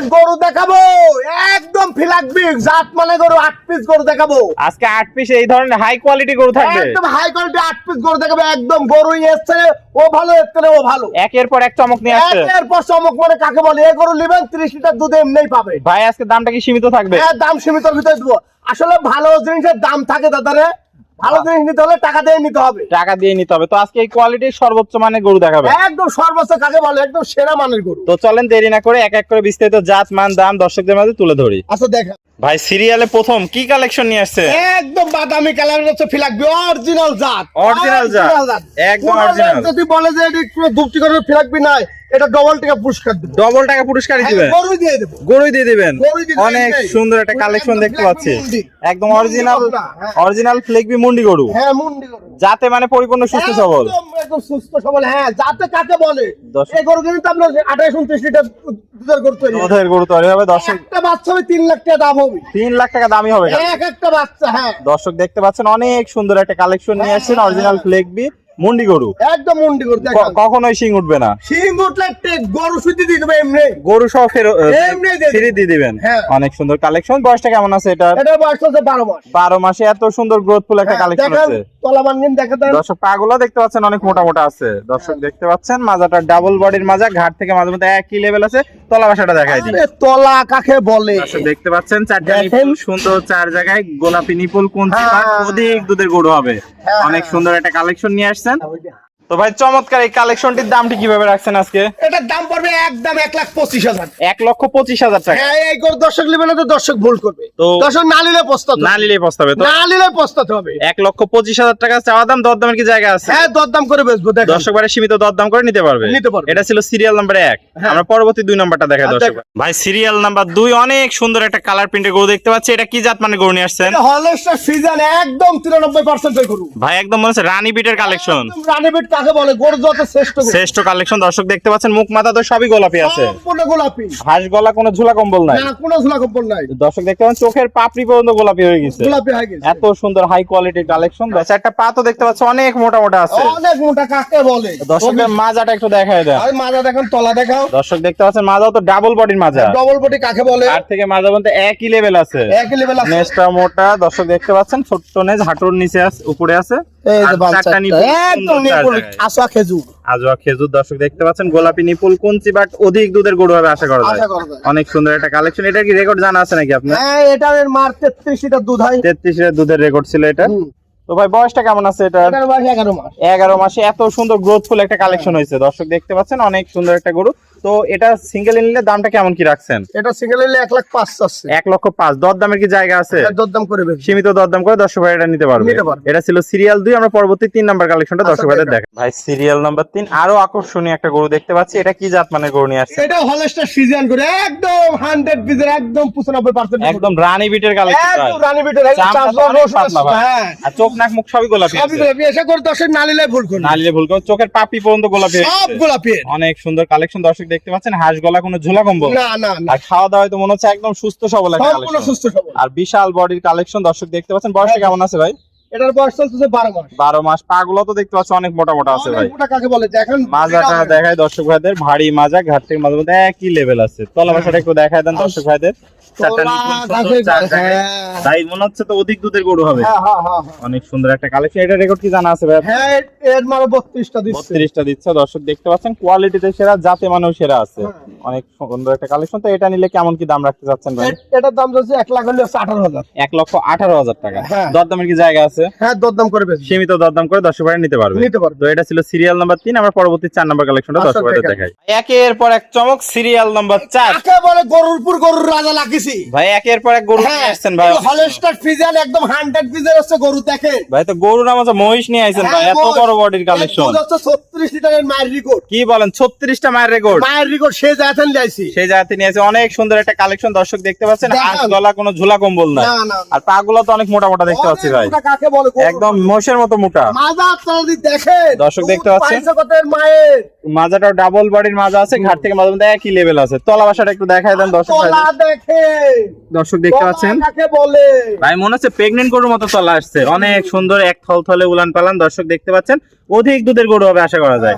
আজ গরু দেখাবো একদম ফিলাকবিক জাত মানে গরু 8 পিস গরু দেখাবো আজকে 8 পিস এই ধরনের হাই কোয়ালিটি গরু থাকবে একদম হাই কোয়ালিটি 8 পিস গরু দেখাবো একদম গরু এসছে ও ভালো এসছে ও ভালো একের পর এক চমক নিয়ে আসছে একের পর চমক মানে কাকে বলে এই গরু নেবেন 30 লিটার দুধ এমনিই পাবে ভাই আজকে দামটা কি সীমিত থাকবে হ্যাঁ দাম সীমিতর ভিতরে দেবো আসলে ভালো জিনিসের দাম থাকে দাদারে ভালো জিনিস নিতে হলে টাকা দিয়ে নিতে হবে টাকা দিয়ে নিতে হবে তো আজকে এই কোয়ালিটির সর্বোচ্চ মানের গরু দেখাবে একদম সর্বোচ্চ কাকে বলে একদম সেরা মানের গরু তো চলেন দেরি না করে এক এক করে বিস্তারিত জাত মান দাম দর্শকদের মাঝে তুলে ধরি আচ্ছা দেখা ভাই সিরিয়ালে প্রথম কি কালেকশন নিয়ে আসছে একদম বাদামি কালারের হচ্ছে ফিলাকবি অরিজিনাল জাত Original জাত। একদম original। যদি বলে যে এটা পুরো দুপটি করে ফিলাকবি নাই এটা ডবল টাকা পুরস্কার দেব ডবল টাকা পুরস্কারই দিবেন গরু দিয়ে দেব গরুই দিয়ে দিবেন গরুই দিয়ে দিবেন, অনেক এই। সুন্দর একটা কালেকশন একদম দেখতে black পাচ্ছি মুন্ডি। একদম মুন্ডি অরিজিনাল কপড়া, হ্যাঁ। অরিজিনাল ফ্লেগবি মুন্ডি গরু হ্যাঁ মুন্ডি গরু যাতে মানে পরিপূর্ণ সুস্থ সবল একদম সুস্থ সবল হ্যাঁ যাতে কাকে বলে দশ- এই গরু কিন্তু আপনার 28 29 লিটার দুধের গরু তৈরি হবে। দুধের গরু তৈরি হবে দর্শক একটা বাচ্চা হবে 3 লাখ টাকা দাম হবে 3 লাখ টাকা দামি হবে এক একটা বাচ্চা হ্যাঁ দর্শক দেখতে পাচ্ছেন অনেক সুন্দর একটা কালেকশন নিয়ে আসছেন হ্যাঁ, অরিজিনাল ফ্লেগবি মুন্ডি গরু একদম মুন্ডি গরু দেখেন কখনোই শিং উঠবে না সিং উঠলে গরু সুতি দিয়ে দেবে এমনি গরু সহ এমনি দিয়ে ফ্রি দিয়ে দিবেন হ্যাঁ। অনেক সুন্দর কালেকশন বয়সটা কেমন আছে এটা এটা বয়স হচ্ছে 12 মাস 12 মাসে এত সুন্দর গ্রোথফুল একটা কালেকশন দেখেন আছে তলা মানগিন দেখাতে দর্শক পাগুলো দেখতে পাচ্ছেন অনেক মোটা মোটা আছে দর্শক দেখতে পাচ্ছেন মাজাটা ডাবল বডির মাজা ঘাট থেকে মাঝে মধ্যে একই লেভেল আছে তলা বাসাটা দেখাই দিই আরে তলা কাকে বলে দর্শক দেখতে পাচ্ছেন চারটা দেখেন। নিপুল সুন্দর চার জায়গায় গোলাপি নিপুল কুঞ্চি হ্যাঁ। বা অধিক দুধের গরু হবে হ্যাঁ। অনেক সুন্দর একটা কালেকশন নিয়ে আসছেন তো ভাই চমৎকার এই কালেকশনটির দামটি কিভাবে রাখছেন আজকে এটার দাম পড়বে একদম 1,25,000 1,25,000 টাকা হ্যাঁ এই গরু দর্শক নেবে না তো দর্শক ভুল করবে তো- দর্শক না নিলে পস্তাতে না নিলে পস্তাবে তো না নিলে পস্তাতে হবে 1,25,000 টাকা চাওয়া দাম দরদামের কি জায়গা আছে হ্যাঁ দরদাম করে বেচবো দেখেন দর্শক বারে সীমিত দরদাম করে নিতে পারবে নিতে পারবে। এটা ছিল সিরিয়াল নাম্বার 1 হ্যাঁ। আমরা পরবর্তী 2 নাম্বারটা দেখাই আচ্ছা, দর্শক ভাই সিরিয়াল নাম্বার 2 অনেক সুন্দর একটা কালার প্রিন্টের গরু দেখতে পাচ্ছি এটা কি জাত মানে গরু নিয়ে আসছেন এটা হলস্টার সিজন একদম 93% এর গরু ভাই একদম মনে হচ্ছে রানী বিটের কালেকশন একদম রানীবিট কাকে বলে গরু যত শ্রেষ্ঠ গরু শ্রেষ্ঠ কালেকশন দর্শক দেখতে পাচ্ছেন মুখ মাথা তো সবই গোলাপি আছে সম্পূর্ণ গোলাপি হাঁস গলা কোনো ঝুলা কম্বল নাই না কোনো ঝুলা কম্বল নাই দর্শক দেখতে পাচ্ছেন চোখের পাপড়ি পর্যন্ত গোলাপি হয়ে গেছে গোলাপি হয়ে গেছে এত সুন্দর হাই কোয়ালিটির কালেকশন একটা পা তো দেখতে পাচ্ছ অনেক মোটা মোটা আছে অনেক মোটা কাকে বলে দর্শকের মাজাটা একটু দেখায় দেন আর মাজা দেখেন তলা দেখাও দর্শক দেখতে পাচ্ছেন মাজাও তো ডাবল বডির মাজা ডবল বডি কাকে বলে আর থেকে মাজা বলতে একই লেভেল আছে একই লেভেল আছে নেজটা মোটা দর্শক দেখতে পাচ্ছেন ছোট্ট নেজ হাঁটুর নিচে আছে উপরে আছে এই আর যে বাচ্চা চারটা নিপুল একদম সুন্দর চার নিপুল জায়গায়। আসা খেজুর আজওয়া খেজুর দর্শক দেখতে পাচ্ছেন গোলাপি নিপুল কুঞ্চি বাট অধিক দুধের গরু হবে আশা করা যায় আশা করা যায়। অনেক সুন্দর একটা কালেকশন এটা কি রেকর্ড জানা আছে নাকি আপনার হ্যাঁ এটা এর মার 33 লিটার দুধ হয় 33 এর দুধের রেকর্ড ছিল এটা হুম। তো ভাই বয়সটা কেমন আছে এটা এটার বয়স 11 মাস 11 মাসে এত সুন্দর গ্রোথফুল একটা কালেকশন হয়েছে দর্শক দেখতে পাচ্ছেন অনেক সুন্দর একটা গরু তো এটা সিঙ্গেল নিলে দামটা কেমন কি রাখছেন এটা সিঙ্গেল নিলে 1,05,000 আছে 1,05,000 দরদামের কি জায়গা আছে এটা দরদাম করে বেচবো সীমিত দরদাম করে দর্শক ভাই এটা নিতে পারবে নিতে পারবে। এটা ছিল সিরিয়াল 2 আমরা পরবর্তী 3 নাম্বার কালেকশনটা আচ্ছা, দর্শক ভাইদের দেখেন। দেখেন ভাই সিরিয়াল নাম্বার 3 আরো আকর্ষণীয় একটা গরু দেখতে পাচ্ছি এটা কি জাত মানে গরু নিয়ে আসছে এটা হলস্টার সিজন করে একদম 100 পিসের একদম 95% একদম রানী বিটের কালেকশন একদম রানীবিটের চামড়া অনেক পাতলা ভাই। হ্যাঁ আর চোখ নাক মুখ সবই গোলাপি সবই আছে। গোলাপি এসে করে দর্শক না নিলে ভুল করবে নালিলে ভুল করে চোখের পাপড়ি পর্যন্ত গোলাপি হয়ে সব গেছে। গোলাপি অনেক সুন্দর কালেকশন দর্শক দেখতে পাচ্ছেন হাঁস গলা কোনো ঝোলা কম্বল না না না আর খাওয়া দাওয়া তো মনে হচ্ছে একদম সুস্থ সবল একটা সম্পূর্ণ কালেকশন সুস্থ সবল আর বিশাল বডির কালেকশন দর্শক দেখতে পাচ্ছেন বয়সটা হ্যাঁ। কেমন আছে ভাই এটার বয়স চলতেছে 12 মাস 12 মাস পা গুলো তো দেখতে পাচ্ছ অনেক মোটা মোটা আছে ভাই অনেক মোটা কাকে বলে দেখেন মাজাটা দেখায় দর্শক ভাইদের ভারী মাজা ঘাট থেকে মাঝে মধ্যে একই লেভেল আছে তলা বাসাটা একটু দেখায় দেন দর্শক ভাইদের চারটা তোলা নিপুণ সুন্দর, কাকে চার বলে? জায়গায়। হ্যাঁ। তাই মনে হচ্ছে তো অধিক দুধের গরু হবে হ্যাঁ হ্যাঁ হ্যাঁ হ্যাঁ। অনেক সুন্দর একটা কালেকশন এটা রেকর্ড কি জানা আছে ভাই হ্যাঁ এর মানে 32টা দিচ্ছে 32টা দিচ্ছে দর্শক দেখতে পাচ্ছেন কোয়ালিটিতে সেরা জাতে মানেও সেরা আছে হ্যাঁ। অনেক সুন্দর একটা কালেকশন তো এটা নিলে কেমন কি দাম রাখতে চাচ্ছেন ভাই এটার দাম যাচ্ছে 1 লাখ হলে 18,000 1,18,000 টাকা হ্যাঁ। দরদামের কি জায়গা আছে হ্যাঁ দরদাম করে বেচবো সীমিত দরদাম করে দর্শক ভাই নিতে পারবে নিতে পারবে তো এটা ছিল সিরিয়াল নাম্বার 3 আমরা পরবর্তী 4 নাম্বার কালেকশনটা আচ্ছা, দর্শক ভাইদের ঠিক আছে। দেখাই একের পর এক চমক সিরিয়াল নাম্বার 4 কাকে বলে গরুর পুর গরুর রাজা লাগিছি ভাই একের পর এক গরু নিয়ে আসছেন ভাই হলস্টার ফিজিয়ান একদম 100 পিসের হচ্ছে গরু দেখে ভাই তো গরু নাম আছে মহিষ নিয়ে আইছেন ভাই এত বড় বডির কালেকশন দুধ হচ্ছে 36 লিটারের মায়ের রেকর্ড কি বলেন 36টা মায়ের রেকর্ড মায়ের রেকর্ড সে যাতেন যাইছি সেই জায়গাতে নিয়ে আছে অনেক সুন্দর একটা কালেকশন দর্শক দেখতে পাচ্ছেন দেখান। হাঁস গলা কোনো ঝোলা কম্বল নাই না না আর পা গুলো তো অনেক মোটা মোটা দেখতে পাচ্ছি ভাই ওটা কাকে বলে গরু। একদম মোষের মতো মোটা মাজা আপনারা যদি দেখেন দর্শক দেখতে দুধ পাচ্ছেন। পাইছে কত এর মায়ের। মাজাটাও ডাবল বডির মাজা আছে, ঘাট থেকে মাঝে মধ্যে একই লেভেল আছে। তলা বাসাটা একটু দেখায় দেন দর্শক ভাই। তলা দেখে দর্শক দেখতে পাচ্ছেন কাকে বলে ভাই, মনে হচ্ছে প্রেগনেন্ট গরুর মতো তলা আসছে, অনেক সুন্দর এক থলথলে উলান পালান। দর্শক দেখতে পাচ্ছেন অধিক দুধের গরু হবে আশা করা যায়।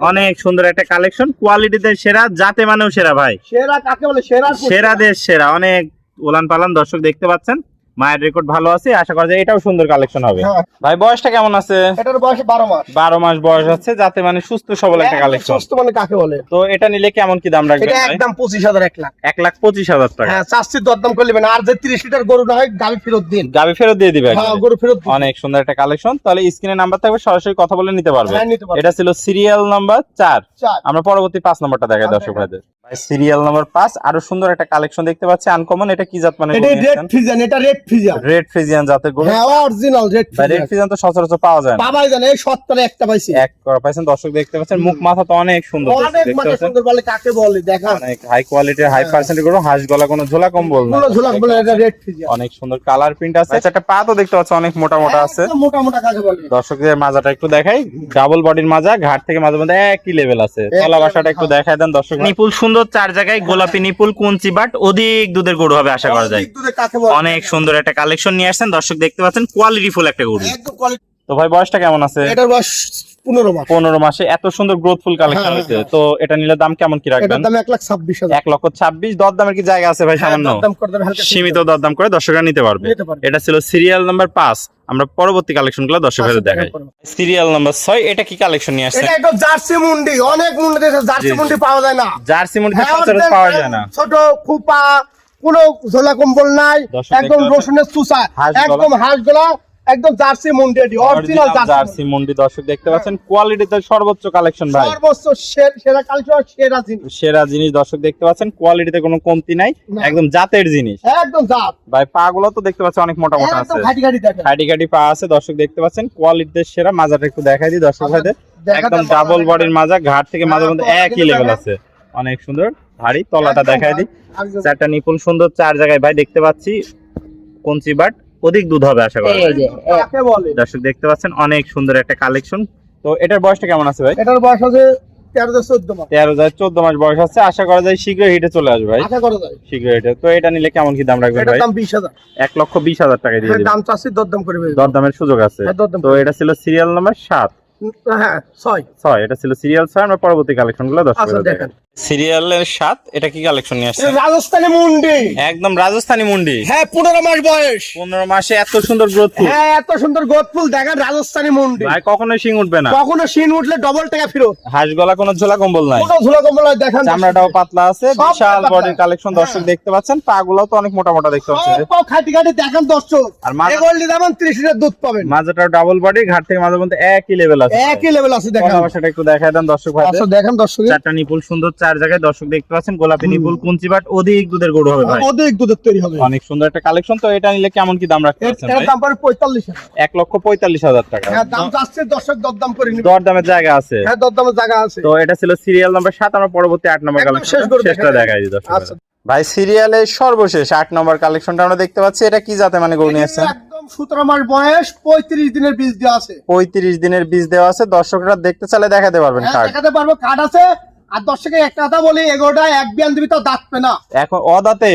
অনেক সুন্দর একটা কালেকশন, কোয়ালিটিতে সেরা, জাতে মানেও সেরা ভাই। সেরা কাকে বলে সেরা সেরা দেশ সেরা, অনেক উলান পালান। দর্শক দেখতে পাচ্ছেন মায়ের রেকর্ড ভালো আছে, আশা করা যায় এটাও সুন্দর কালেকশন হবে। হ্যাঁ। ভাই বয়সটা কেমন আছে? এটার বয়স 12 মাস। 12 মাস বয়স আছে, যাতে মানে সুস্থ সবল একটা কালেকশন। সুস্থ মানে কাকে বলে? তো এটা নিলে কেমন কি দাম রাখবেন এটা ভাই? একদম 25,000 1 লাখ। 1,25,000 টাকা। হ্যাঁ, চাষির দরদাম করে নেবেন। আর যে 30 লিটার গরু না হয় গাবি ফেরত দিন। গাবি ফেরত দিয়ে দিবে হ্যাঁ, একবারে। গরু ফেরত দিন। অনেক সুন্দর একটা কালেকশন। তাহলে স্ক্রিনে নাম্বার থাকবে, সরাসরি কথা বলে নিতে পারবে। হ্যাঁ, নিতে পারবে। এটা ছিল সিরিয়াল নাম্বার 4। 4 আমরা পরবর্তী 5 নাম্বারটা দেখাই দর্শক ভাইদের। ভাই সিরিয়াল নাম্বার 5 আরো সুন্দর একটা কালেকশন দেখতে পাচ্ছি, আনকমন। এটা কি জাত মানে? এটা রেড ফ্রিজিয়ান। এটা রেড ফ্রিজিয়ান। রেড ফ্রিজিয়ান জাতের গরু। হ্যাঁ, অরিজিনাল রেড ভাই রেড ফ্রিজিয়ান। ফ্রিজিয়ান তো সচরাচর পাওয়া যায় না। বাবাই জানে এই সত্তরে একটা পাইছি। এক করা পাইছেন। দর্শক দেখতে পাচ্ছেন মুখ মাথা তো অনেক সুন্দর, অনেক দেখতে মানে পাচ্ছেন সুন্দর বলে কাকে বলে দেখা। অনেক হাই কোয়ালিটির হাই পার্সেন্টেজ গরু, হাঁস গলা কোনো ঝোলা কম্বল না। পুরো ঝোলাক বলে এটা রেড ফ্রিজিয়ান। অনেক সুন্দর কালার প্রিন্ট আছে। একটা পা তো দেখতে পাচ্ছ অনেক মোটা মোটা আছে। একদম মোটা মোটা কাকে বলে? দর্শকদের মাজাটা একটু দেখাই, ডাবল বডির মাজা, ঘাট থেকে মাঝে মধ্যে একই লেভেল আছে। তলা বাসাটা একটু দেখায় দেন দর্শক। নিপুল সুন্দর 4 জায়গায়, গোলাপি নিপুল, কুঞ্চি বাট, অধিক দুধের গরু হবে আশা করা যায়। অনেক দুধে কাকে বলে? অনেক সুন্দর একটা কালেকশন নিয়ে আসছেন দর্শক দেখতে পাচ্ছেন, কোয়ালিটি ফুল একটা গরু। একদম কোয়ালিটি। তো ভাই বয়সটা কেমন আছে? এটার বয়স 15 মাস। 15 মাসে এত সুন্দর গ্রোথফুল কালেকশন হ্যাঁ, হয়েছে। হ্যাঁ। তো এটা নিলে দাম কেমন কি রাখবেন? এটার দাম 1,26,000। 1,26,000। দরদামের কি জায়গা আছে ভাই? সামান্য দরদাম করে দেবে হালকা। সীমিত দরদাম করে দর্শকরা নিতে পারবে। নিতে পারবে। এটা ছিল সিরিয়াল নাম্বার 5। আমরা পরবর্তী কালেকশনগুলো দর্শকদের দেখাই। সিরিয়াল নাম্বার 6, এটা কি কালেকশন নিয়ে আসছেন? এটা একটা জার্সি মুন্ডি। অনেক মুন্ডি দেশে জার্সি জি, মুন্ডি পাওয়া যায় না। জার্সি মুরগি হ্যাঁ, সচরাচর পাওয়া যায় না। ছোট খুপা, কোনো ঝোলা কম্বল নাই, দর্শক একদম দেখতে রসুনের চুষা, হাঁস গলা। একদম হাঁস গলা, একদম জার্সি মুন্ডি, অরিজিনাল জার্সি জার্সি মুন্ডি। দর্শক দেখতে পাচ্ছেন কোয়ালিটিতে সর্বোচ্চ কালেকশন ভাই, সর্বোচ্চ সেরা কালচার, সেরা জিনিস। সেরা জিনিস। দর্শক দেখতে পাচ্ছেন কোয়ালিটিতে কোনো কমতি নাই, না। একদম জাতের জিনিস। একদম জাত, ভাই পা গুলো তো দেখতে পাচ্ছেন অনেক মোটা মোটা একদম আছে, ঘাটি ঘাটি দেখেন। খাটি খাটি পা আছে। দর্শক দেখতে পাচ্ছেন কোয়ালিটিতে সেরা। মাজাটা একটু দেখাই দিই দর্শক ভাইদের। দেখাতে একদম পারবো ডাবল না। বডির মাজা, ঘাট থেকে মাঝে মধ্যে তলা একই কিন্তু লেভেল দেখেন। আছে, অনেক সুন্দর ভারী। তলাটা একদম দেখাই দিই। একদম। 4টা নিপুল সুন্দর 4 জায়গায় ভাই দেখতে পাচ্ছি, কঞ্চি বাট, অধিক দুধ হবে আশা করা যায়। কাকে বলে? দর্শক দেখতে পাচ্ছেন অনেক সুন্দর একটা কালেকশন। তো এটার বয়সটা কেমন আছে ভাই? এটার বয়স আছে 13-14 মাস। 13,14 মাস বয়স আছে, আশা করা যায় শীঘ্রই হিটে চলে আসবে ভাই, আশা করা যায়। শীঘ্রই হিটে। তো এটা নিলে কেমন কি দাম রাখবেন এটার ভাই? দাম 20,000। 1,20,000 টাকা দিয়ে দিবেন। দাম চাচ্ছি, দরদাম করে দেবে। দরদামের সুযোগ আছে। হ্যাঁ, দরদাম তো এটা ছিল সিরিয়াল নাম্বার 7। হ্যাঁ, 6। 6 এটা ছিল সিরিয়াল 6। আমরা পরবর্তী কালেকশন গুলো আচ্ছা, দর্শকদের দেখেন। দেখাই। সিরিয়ালের 7, এটা কি কালেকশন নিয়ে আসছে? রাজস্থানী মুন্ডি। একদম রাজস্থানী মুন্ডি। হ্যাঁ, 15 মাস বয়স। 15 মাসে এত সুন্দর গ্রোথ। হ্যাঁ, এত সুন্দর গোদফুল দেখেন, রাজস্থানী মুন্ডি। ভাই কখনোই শিং উঠবে না, কখনো শিন উঠলে ডবল টাকা ফেরত। হাঁস গলা কোনো ঝোলা কম্বল নাই, কোনো ঝুলা কম্বল নাই, দেখেন। চামড়াটাও পাতলা আছে, সব বিশাল পাতলা। বডির কালেকশন। দর্শক হ্যাঁ। দেখতে পাচ্ছেন পা গুলাও তো অনেক মোটা মোটা দেখতে পাচ্ছেন। সব পাও খাটি খাটি দেখেন দর্শক। আর মাজা- এগুলি দাম 30 লিটার দুধ পাবেন। মাজাটাও ডাবল বডি, ঘাট থেকে মাঝে মধ্যে একই লেভেল আছে। একই লেভেল আছে, দেখেন। তলা বাসাটা একটু দেখায় দেন দর্শক ভাই। আচ্ছা, দেখেন দর্শক। 4টা নিপুল সুন্দর 4 জায়গায়, দর্শক দেখতে পাচ্ছেন গোলাপি নিপুল, কুঞ্চি বাট, অধিক দুধের গরু হবে ভাই। অধিক দুধের তৈরি হবে। অনেক সুন্দর একটা কালেকশন। তো এটা নিলে কেমন কি দাম রাখতে পারছেন এর ভাই? দাম পড়ে 45,000। 1,45,000 টাকা। হ্যাঁ, দাম চাচ্ছে দর্শক, দরদাম করে নিবে। দরদামের জায়গা আছে। হ্যাঁ, দরদামের জায়গা আছে। তো এটা ছিল সিরিয়াল নাম্বার 7। আমরা পরবর্তী 8 নম্বর একদম কালেকশন শেষ করে শেষটা দেখাই। দেখাই দিই দর্শক আচ্ছা। ভাই। সিরিয়ালের সর্বশেষ 8 নম্বর কালেকশনটা আমরা দেখতে পাচ্ছি, এটা কি জাতে মানে গরু নিয়ে আসছেন? একদম 17 মাস বয়স, 35 দিনের বীজ দেওয়া আছে। 35 দিনের বীজ দেওয়া আছে। দর্শকরা দেখতে চাইলে দেখাতে পারবেন হ্যাঁ, কার্ড। দেখাতে পারবো, কার্ড আছে। আর দর্শকে একটা কথা বলি, এগোটা এক বিয়ান দিবি তো দাঁতবে না। এখন অদাতে,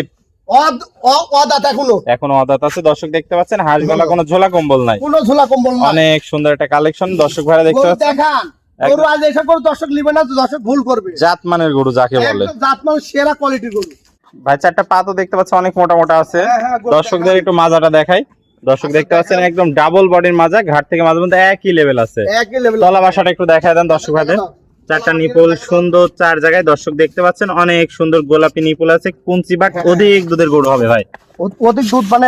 অদাঁত এখনো। এখন অদাত আছে। দর্শক দেখতে পাচ্ছেন হাঁস গলা কোনো ঝোলা কম্বল নাই, কোনো ঝোলা কম্বল না। অনেক সুন্দর একটা কালেকশন। দর্শক ভাইরা দেখতে গরু পাচ্ছেন দেখান। গরু আজ এসব করে দর্শক নিবে না তো দর্শক ভুল করবে। জাত মানের গরু যাকে বলে। একদম জাত মানে সেরা কোয়ালিটির গরু। ভাই 4টা পা তো দেখতে পাচ্ছেন অনেক মোটা মোটা আছে। হ্যাঁ, হ্যাঁ, গরু দর্শকদের দেখাই। একটু মাজাটা দেখাই। দর্শক আচ্ছা, দেখতে পাচ্ছেন একদম ডাবল বডির মাজা, ঘাট থেকে মাঝে মধ্যে একই লেভেল আছে। একই লেভেল। তলা বাসাটা একটু দেখায় দেন দর্শক ভাইদের। 4টা নিপুল সুন্দর 4 জায়গায়, দর্শক দেখতে পাচ্ছেন অনেক সুন্দর গোলাপি নিপুল আছে, কুঞ্চি বাট, অধিক দুধের গরু হবে ভাই। অধিক দুধ মানে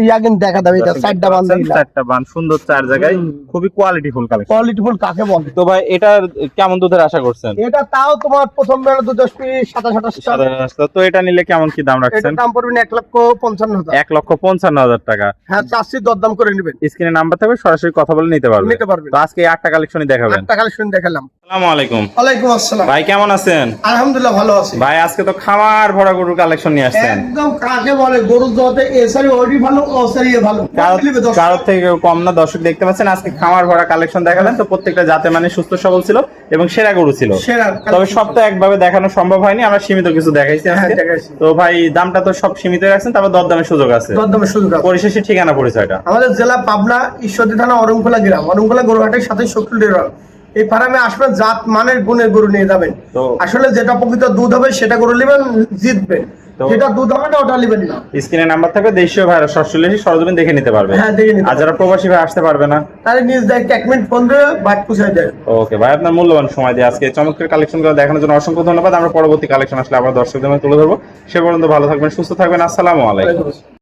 ইয়াগিন দেখা দেবে। এটা সাইডটা বান্ধা দিলা। 4টা বান সুন্দর 4 জায়গায়, খুবই quality full collection. Quality full কাকে বলে? তো ভাই এটার কেমন দুধের আশা করছেন? এটা তাও তোমার প্রথম বেলা 2-10 পিস 27-28। তো এটা নিলে কেমন কি দাম রাখছেন? এটার দাম পড়বে 1,55,000। 1,55,000 টাকা। হ্যাঁ, চাষির দরদাম করে নেবেন। স্ক্রিনে নাম্বার থাকবে, সরাসরি কথা বলে নিতে পারবেন। নিতে পারবেন। তো আজকে এই 8টা কালেকশনই দেখাবেন। একটা কালেকশন দেখালাম। আসসালামু আলাইকুম। ওয়ালাইকুম আসসালাম। ভাই কেমন আছেন? আলহামদুলিল্লাহ ভালো আছি। ভাই আজকে তো খামার ভরা গরুর কালেকশন নিয়ে আসছেন। একদম কাকে বলে গরুর জগতে এ সারি ওরই ভালো, ও সারি এ ভালো। কারোর থেকে কেউ কম না। দর্শক দেখতে পাচ্ছেন আজকে খামার ভরা কালেকশন দেখালেন, তো প্রত্যেকটা জাতে মানে সুস্থ সবল ছিল এবং সেরা গরু ছিল। সেরা তবে সব তো একভাবে দেখানো সম্ভব হয়নি, আমরা সীমিত কিছু দেখাইছি আজকে। হ্যাঁ, দেখাইছি। তো ভাই দামটা তো সব সীমিত রাখছেন, তারপর দরদামের সুযোগ আছে। দরদামের সুযোগ আছে। পরিশেষে ঠিকানা পরিচয়টা। আমাদের জেলা পাবনা, ঈশ্বরদী থানা, অরংখোলা গ্রাম, অরংখোলা গরুহাটের সাথে শকুল। এই ফার্মে আসবেন, জাত মানের গুণের গরু নিয়ে যাবেন। তো আসলে যেটা প্রকৃত দুধ হবে সেটা গরু নেবেন, জিতবেন। তো- যেটা দুধ হবে না ওটা নেবেন না। স্ক্রিনে নাম্বার থাকবে, দেশীয় ভাইরা সরাসরি এসে সরজমিন দেখে নিতে পারবে। হ্যাঁ, দেখে নিতে আর যারা প্রবাসী ভাই আসতে পারবে না, তাহলে নিজ দায়িত্বে 1 মিনিট ফোন দিয়ে বাইক পুষাই দেয়। ওকে ভাই, আপনার মূল্যবান সময় দিয়ে আজকে চমৎকার কালেকশন গুলো দেখানোর জন্য অসংখ্য ধন্যবাদ। আমরা পরবর্তী কালেকশন আসলে আবার দর্শকদের মধ্যে তুলে ধরবো। সে পর্যন্ত ভালো থাকবেন, সুস্থ থাকবেন। আসসালামু আলাইকুম।